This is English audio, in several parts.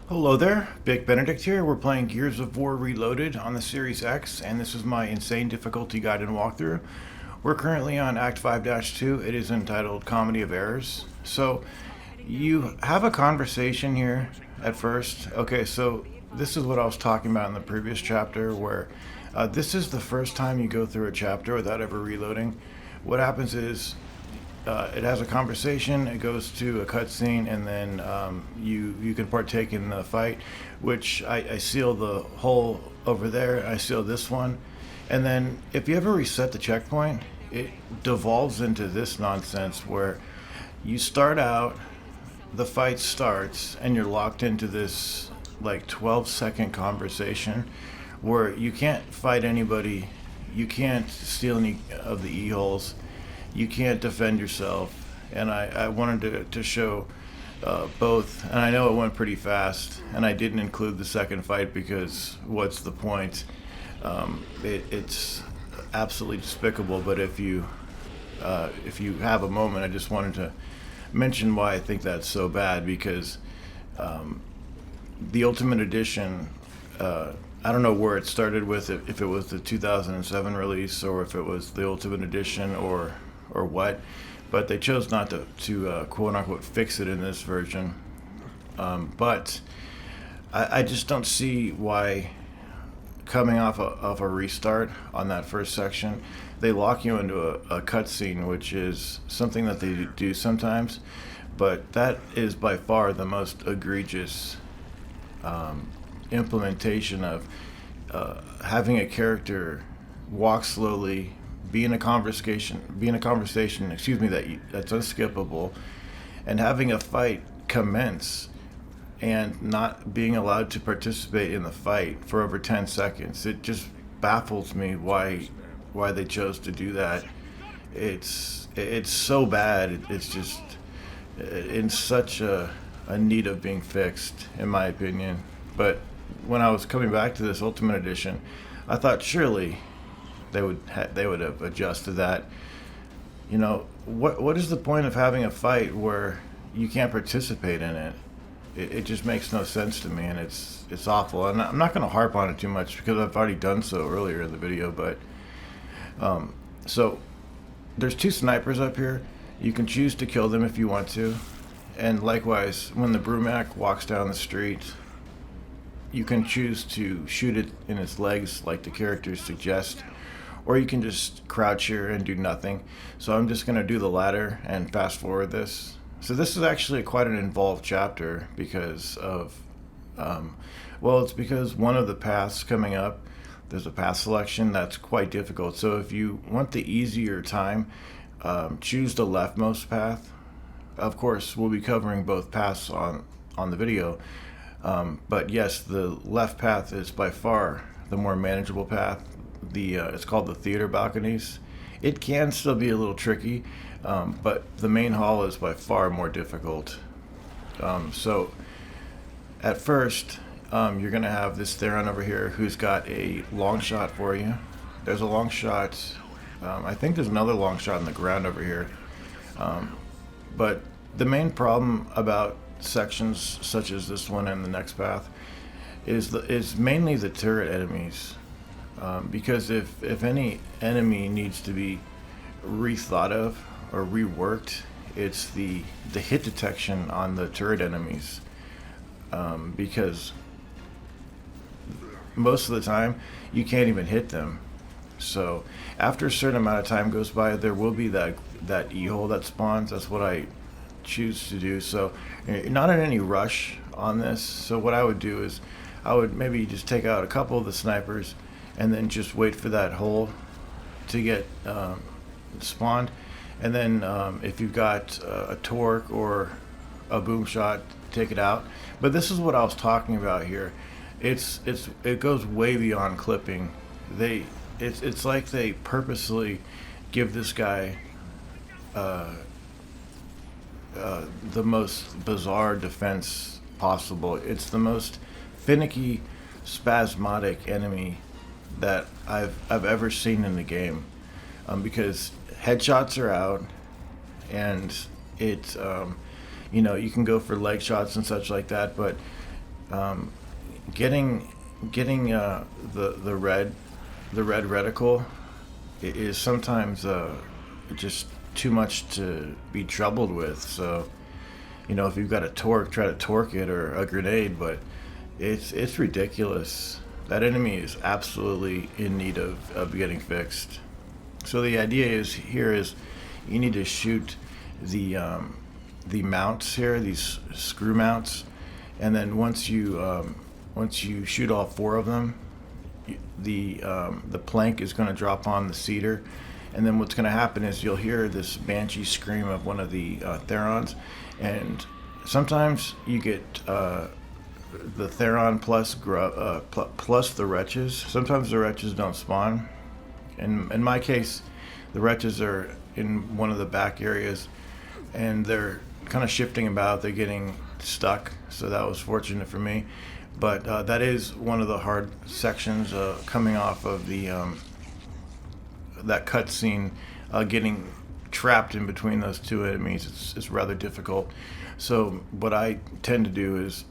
Hello there, Big Benedict here. We're playing Gears of War Reloaded on the Series X, and this is my insane difficulty guide and walkthrough. We're currently on Act 5-2. It is entitled Comedy of Errors. So, you have a conversation here at first. Okay, so this is what I was talking about in the previous chapter, where this is the first time you go through a chapter without ever reloading. What happens is it has a conversation, it goes to a cutscene, and then you can partake in the fight, which I seal the hole over there, I seal this one. And then if you ever reset the checkpoint, it devolves into this nonsense where you start out, the fight starts, and you're locked into this like 12-second conversation where you can't fight anybody, you can't steal any of the e-holes, you can't defend yourself. And I wanted to show both, and I know it went pretty fast, and I didn't include the second fight because what's the point? It's absolutely despicable, but if you have a moment, I just wanted to mention why I think that's so bad, because the Ultimate Edition, I don't know where it started with, if it was the 2007 release or if it was the Ultimate Edition or what, but they chose not to quote unquote fix it in this version. But I just don't see why, coming off of a restart on that first section, they lock you into a cutscene, which is something that they do sometimes, but that is by far the most egregious implementation of having a character walk slowly, be in a conversation, excuse me, that's unskippable, and having a fight commence and not being allowed to participate in the fight for over 10 seconds. It just baffles me why they chose to do that. It's so bad. It's just in such a need of being fixed, in my opinion. But when I was coming back to this Ultimate Edition, I thought surely they would have adjusted that. You know, what is the point of having a fight where you can't participate in it? It just makes no sense to me, and it's awful. And I'm not going to harp on it too much because I've already done so earlier in the video. But so there's two snipers up here. You can choose to kill them if you want to, and likewise, when the Brumak walks down the street, you can choose to shoot it in its legs like the characters suggest, or you can just crouch here and do nothing. So I'm just going to do the latter and fast forward this. So this is actually quite an involved chapter because of, it's because one of the paths coming up, there's a path selection that's quite difficult. So if you want the easier time, choose the leftmost path. Of course, we'll be covering both paths on the video. But yes, the left path is by far the more manageable path. It's called the theater balconies. It can still be a little tricky, but the main hall is by far more difficult. So at first, you're going to have this Theron over here who's got a long shot for you. There's a long shot. I think there's another long shot on the ground over here. But the main problem about sections such as this one and the next path is mainly the turret enemies. Because if any enemy needs to be rethought of or reworked, it's the hit detection on the turret enemies. Because most of the time you can't even hit them. So after a certain amount of time goes by, there will be that e-hole that spawns. That's what I choose to do. So you're not in any rush on this. So what I would do is I would maybe just take out a couple of the snipers and then just wait for that hole to get spawned. And then if you've got a torque or a boom shot, take it out. But this is what I was talking about here. It goes way beyond clipping. It's like they purposely give this guy the most bizarre defense possible. It's the most finicky, spasmodic enemy that I've ever seen in the game, because headshots are out, and you can go for leg shots and such like that, but Getting the red reticle is sometimes just too much to be troubled with. So, if you've got a torque, try to torque it, or a grenade, but it's ridiculous. That enemy is absolutely in need of getting fixed. So the idea is you need to shoot the mounts here, these screw mounts, and then once you shoot all four of them, the plank is going to drop on the cedar, and then what's going to happen is you'll hear this banshee scream of one of the Therons, and sometimes you get the Theron plus the wretches. Sometimes the wretches don't spawn. In my case, the wretches are in one of the back areas, and they're kind of shifting about. They're getting stuck, so that was fortunate for me. But that is one of the hard sections coming off of the that cutscene, getting trapped in between those two enemies. It's rather difficult. So what I tend to do is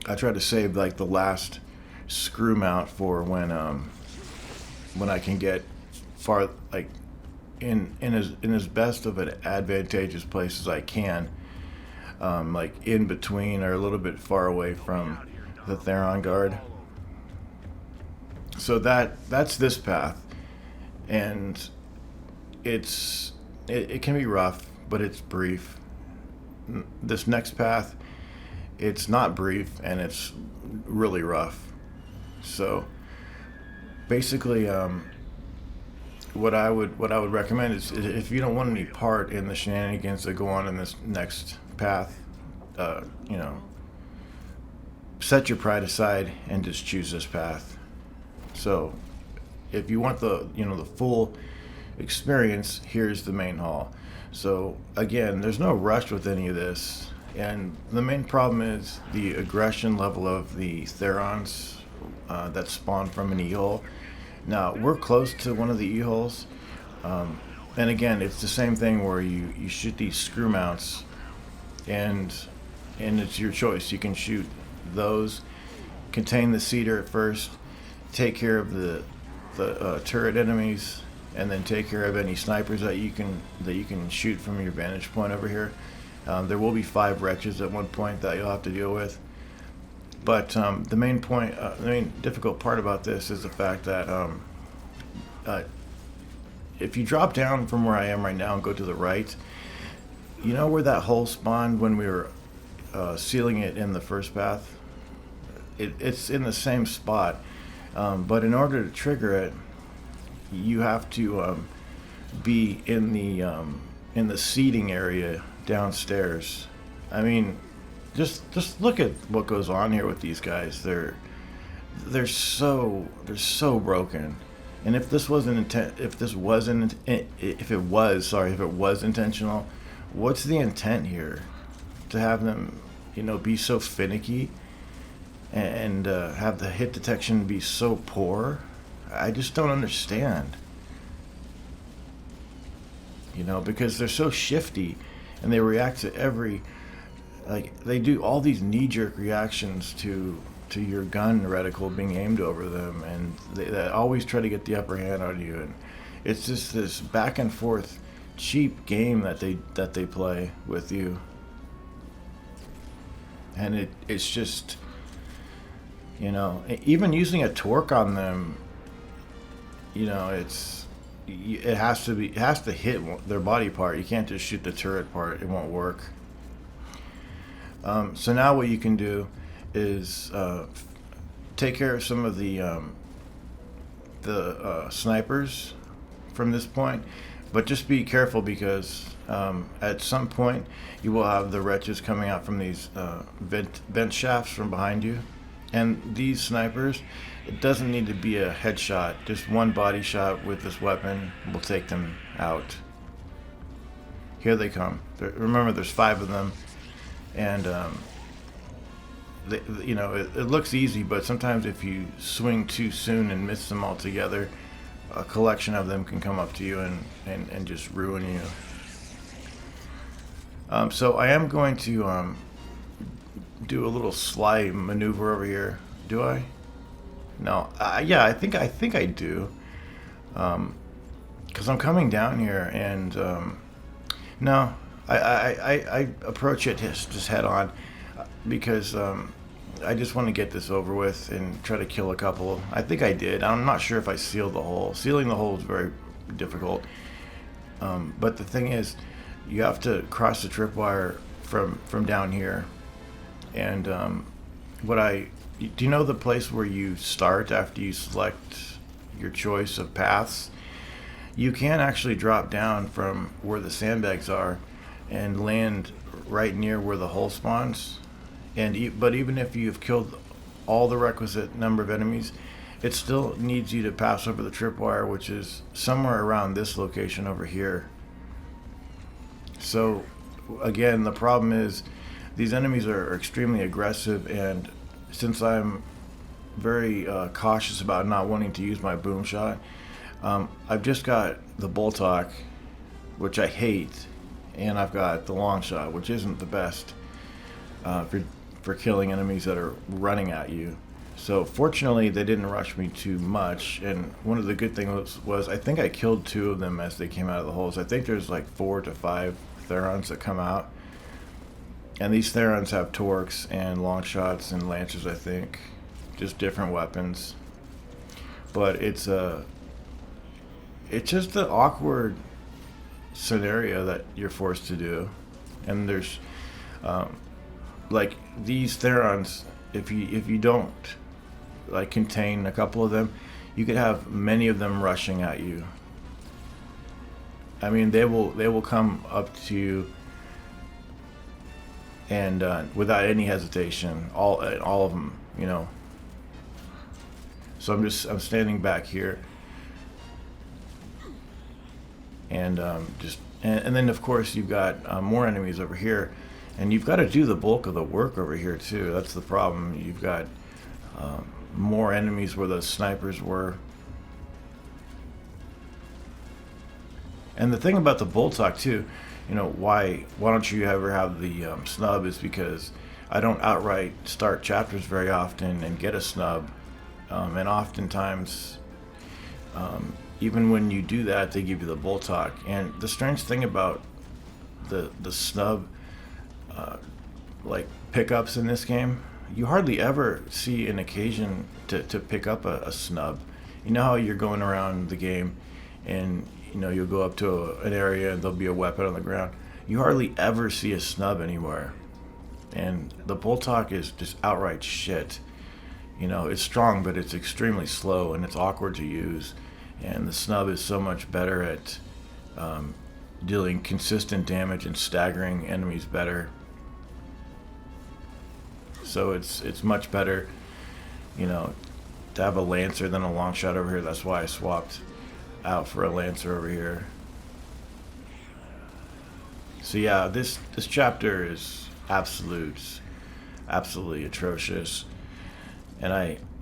I try to save like the last screw mount for when I can get far, like in as best of an advantageous place as I can, like in between or a little bit far away from the Theron guard. So that's this path, and it can be rough, but it's brief. This next path, it's not brief and it's really rough. So basically, what I would recommend is, if you don't want any part in the shenanigans that go on in this next path, set your pride aside and just choose this path. So if you want the full experience, here's the main hall. So again, there's no rush with any of this, and the main problem is the aggression level of the Therons that spawn from an E-hole. Now, we're close to one of the E-holes, and again, it's the same thing where you shoot these screw mounts, and it's your choice. You can shoot those, contain the cedar at first, take care of the turret enemies, and then take care of any snipers that you can shoot from your vantage point over here. There will be 5 wretches at one point that you'll have to deal with. But the main difficult part about this is the fact that if you drop down from where I am right now and go to the right, you know where that hole spawned when we were sealing it in the first path? It's in the same spot, but in order to trigger it, you have to be in the seating area downstairs. I mean, just look at what goes on here with these guys. They're so broken. And if this wasn't if it was intentional, what's the intent here? To have them, be so finicky and have the hit detection be so poor? I just don't understand. Because they're so shifty, and they react to they do all these knee-jerk reactions to your gun reticle being aimed over them, and they always try to get the upper hand on you, and it's just this back and forth cheap game that they play with you, and it's just even using a torque on them, it has to hit their body part. You can't just shoot the turret part; it won't work. So now what you can do is take care of some of the snipers from this point, but just be careful, because at some point you will have the wretches coming out from these vent shafts from behind you, and these snipers, it doesn't need to be a headshot. Just one body shot with this weapon will take them out. Here they come. Remember, there's 5 of them. And it looks easy, but sometimes if you swing too soon and miss them all together, a collection of them can come up to you and just ruin you. So I am going to do a little slide maneuver over here. Do I? No. Yeah, I think I do. Because I'm coming down here, and no, I approach it just head on, because I just want to get this over with and try to kill a couple. I think I did. I'm not sure if I sealed the hole. Sealing the hole is very difficult. But the thing is, you have to cross the tripwire from down here. And do you know the place where you start after you select your choice of paths? You can actually drop down from where the sandbags are and land right near where the hole spawns. But even if you've killed all the requisite number of enemies, it still needs you to pass over the tripwire, which is somewhere around this location over here. So again, the problem is these enemies are extremely aggressive, and since I'm very cautious about not wanting to use my boom shot, I've just got the Boltok, which I hate, and I've got the long shot, which isn't the best for killing enemies that are running at you. So fortunately, they didn't rush me too much, and one of the good things was I think I killed 2 of them as they came out of the holes. I think there's like 4 to 5 Therons that come out, and these Therons have torques and long shots and lancers, I think, just different weapons. But it's just an awkward scenario that you're forced to do, and there's like these Therons. If you don't like contain a couple of them, you could have many of them rushing at you. I mean, they will come up to you, and without any hesitation, all of them, you know. So I'm standing back here, and and then of course you've got more enemies over here, and you've got to do the bulk of the work over here too. That's the problem. You've got more enemies where the snipers were. And the thing about the Boltok too, you know, why don't you ever have the snub, is because I don't outright start chapters very often and get a snub, and oftentimes even when you do that, they give you the Boltok. And the strange thing about the snub like pickups in this game, you hardly ever see an occasion to pick up a snub. You know how you're going around the game and you know you'll go up to an area and there'll be a weapon on the ground. You hardly ever see a snub anywhere. And the Boltok is just outright shit. You know, it's strong, but it's extremely slow and it's awkward to use. And the snub is so much better at dealing consistent damage and staggering enemies better. So it's much better, you know, to have a Lancer than a long shot over here. That's why I swapped out for a Lancer over here. So yeah, this chapter is absolutely atrocious. And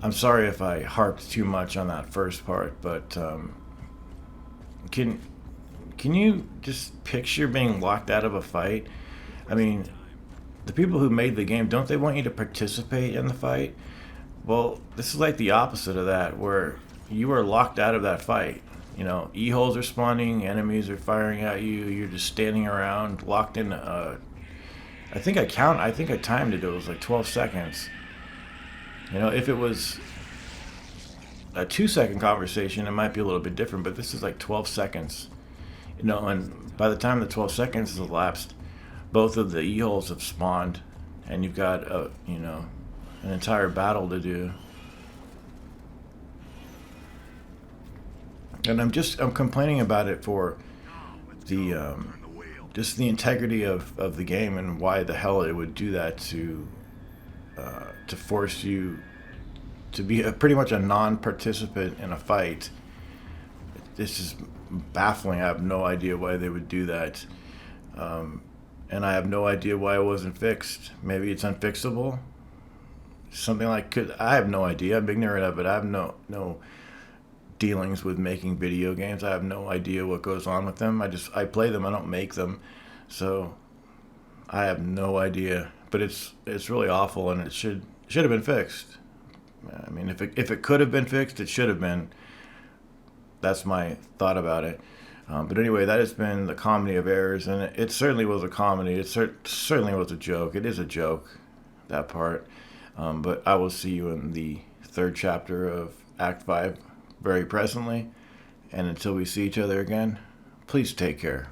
I'm sorry if I harped too much on that first part, but can you just picture being locked out of a fight? I mean, the people who made the game, don't they want you to participate in the fight? Well, this is like the opposite of that, where you are locked out of that fight. You know, E-holes are spawning, enemies are firing at you, you're just standing around, locked in. I think I timed it, it was like 12 seconds. You know, if it was a 2-second conversation, it might be a little bit different, but this is like 12 seconds. You know, and by the time the 12 seconds has elapsed, both of the E-holes have spawned, and you've got you know, an entire battle to do. And I'm complaining about it for the just the integrity of the game, and why the hell it would do that to force you to be pretty much a non-participant in a fight. This is baffling. I have no idea why they would do that. And I have no idea why it wasn't fixed. Maybe it's unfixable. Something like I have no idea. I'm ignorant of it. I have no dealings with making video games. I have no idea what goes on with them. I play them. I don't make them. So I have no idea. but it's really awful, and it should have been fixed. I mean, if it could have been fixed, it should have been. That's my thought about it. But anyway, that has been the comedy of errors, and it certainly was a comedy. It certainly was a joke. It is a joke, that part. But I will see you in the third chapter of Act 5 very presently. And until we see each other again, please take care.